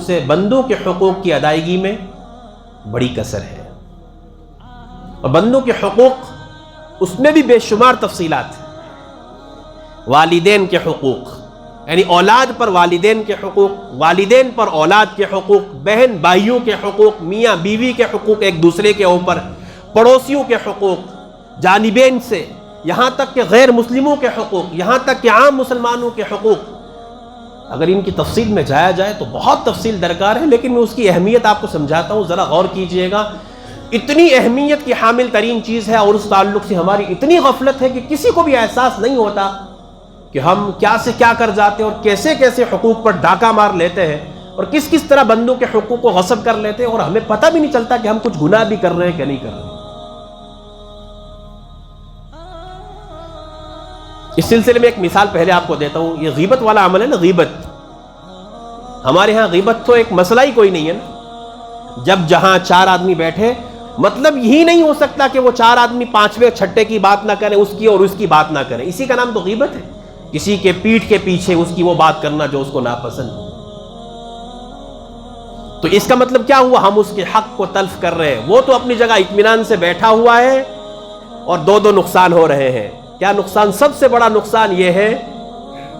سے بندوں کے حقوق کی ادائیگی میں بڑی کسر ہے، اور بندوں کے حقوق اس میں بھی بے شمار تفصیلات ہیں۔ والدین کے حقوق، یعنی اولاد پر والدین کے حقوق، والدین پر اولاد کے حقوق، بہن بھائیوں کے حقوق، میاں بیوی کے حقوق ایک دوسرے کے اوپر، پڑوسیوں کے حقوق، جانبین سے یہاں تک کہ غیر مسلموں کے حقوق، یہاں تک کہ عام مسلمانوں کے حقوق۔ اگر ان کی تفصیل میں جایا جائے تو بہت تفصیل درکار ہے، لیکن میں اس کی اہمیت آپ کو سمجھاتا ہوں، ذرا غور کیجئے گا۔ اتنی اہمیت کی حامل ترین چیز ہے، اور اس تعلق سے ہماری اتنی غفلت ہے کہ کسی کو بھی احساس نہیں ہوتا کہ ہم کیا سے کیا کر جاتے ہیں، اور کیسے کیسے حقوق پر ڈاکہ مار لیتے ہیں، اور کس کس طرح بندوں کے حقوق کو غصب کر لیتے ہیں، اور ہمیں پتہ بھی نہیں چلتا کہ ہم کچھ گناہ بھی کر رہے ہیں کہ نہیں کر رہے۔ اس سلسلے میں ایک مثال پہلے آپ کو دیتا ہوں۔ یہ غیبت والا عمل ہے نا، غیبت، ہمارے ہاں غیبت تو ایک مسئلہ ہی کوئی نہیں ہے نا۔ جب جہاں چار آدمی بیٹھے، مطلب یہی نہیں ہو سکتا کہ وہ چار آدمی پانچویں چھٹے کی بات نہ کریں، اس کی اور اس کی بات نہ کریں، اسی کا نام تو غیبت ہے۔ کسی کے پیٹھ کے پیچھے اس کی وہ بات کرنا جو اس کو ناپسند ہو۔ تو اس کا مطلب کیا ہوا؟ ہم اس کے حق کو تلف کر رہے ہیں۔ وہ تو اپنی جگہ اطمینان سے بیٹھا ہوا ہے، اور دو نقصان ہو رہے ہیں۔ کیا نقصان؟ سب سے بڑا نقصان یہ ہے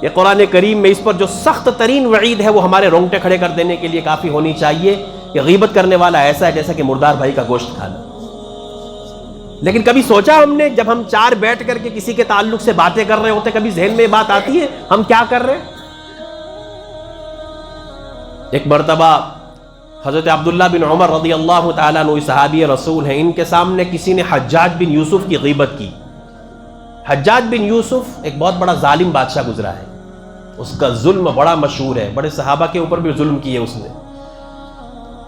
کہ قرآن کریم میں اس پر جو سخت ترین وعید ہے وہ ہمارے رونگٹے کھڑے کر دینے کے لیے کافی ہونی چاہیے، کہ غیبت کرنے والا ایسا ہے جیسا کہ مردار بھائی کا گوشت کھانا۔ لیکن کبھی سوچا ہم نے، جب ہم چار بیٹھ کر کے کسی کے تعلق سے باتیں کر رہے ہوتے، کبھی ذہن میں بات آتی ہے ہم کیا کر رہے ہیں؟ ایک مرتبہ حضرت عبداللہ بن عمر رضی اللہ تعالیٰ عنہ صحابی رسول ہیں، ان کے سامنے کسی نے حجاج بن یوسف کی غیبت کی۔ حجاج بن یوسف ایک بہت بڑا ظالم بادشاہ گزرا ہے، اس کا ظلم بڑا مشہور ہے، بڑے صحابہ کے اوپر بھی ظلم کیے اس نے،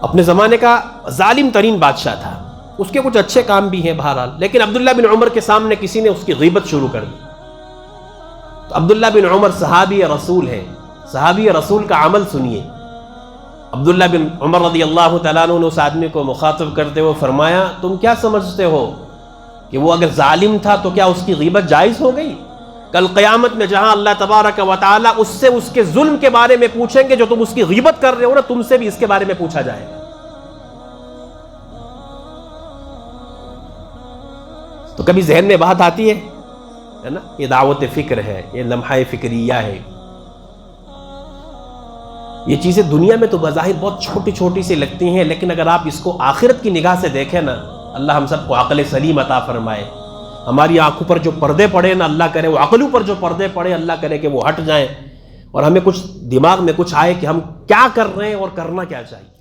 اپنے زمانے کا ظالم ترین بادشاہ تھا۔ اس کے کچھ اچھے کام بھی ہیں بہرحال، لیکن عبداللہ بن عمر کے سامنے کسی نے اس کی غیبت شروع کر دی۔ تو عبداللہ بن عمر صحابی رسول ہے، صحابی رسول کا عمل سنیے۔ عبداللہ بن عمر رضی اللہ تعالیٰ عنہ نے اس آدمی کو مخاطب کرتے ہوئے فرمایا، تم کیا سمجھتے ہو کہ وہ اگر ظالم تھا تو کیا اس کی غیبت جائز ہو گئی؟ کل قیامت میں جہاں اللہ تبارک و تعالیٰ اس سے اس کے ظلم کے بارے میں پوچھیں گے، جو تم اس کی غیبت کر رہے ہو نا، تم سے بھی اس کے بارے میں پوچھا جائے گا۔ تو کبھی ذہن میں بات آتی ہے نا، یہ دعوت فکر ہے، یہ لمحہ فکریہ ہے۔ یہ چیزیں دنیا میں تو بظاہر بہت چھوٹی چھوٹی سی لگتی ہیں، لیکن اگر آپ اس کو آخرت کی نگاہ سے دیکھیں نا، اللہ ہم سب کو عقل سلیم عطا فرمائے۔ ہماری آنکھوں پر جو پردے پڑے نا، اللہ کرے وہ عقلوں پر جو پردے پڑے، اللہ کرے کہ وہ ہٹ جائیں، اور ہمیں کچھ دماغ میں کچھ آئے کہ ہم کیا کر رہے ہیں اور کرنا کیا چاہیے۔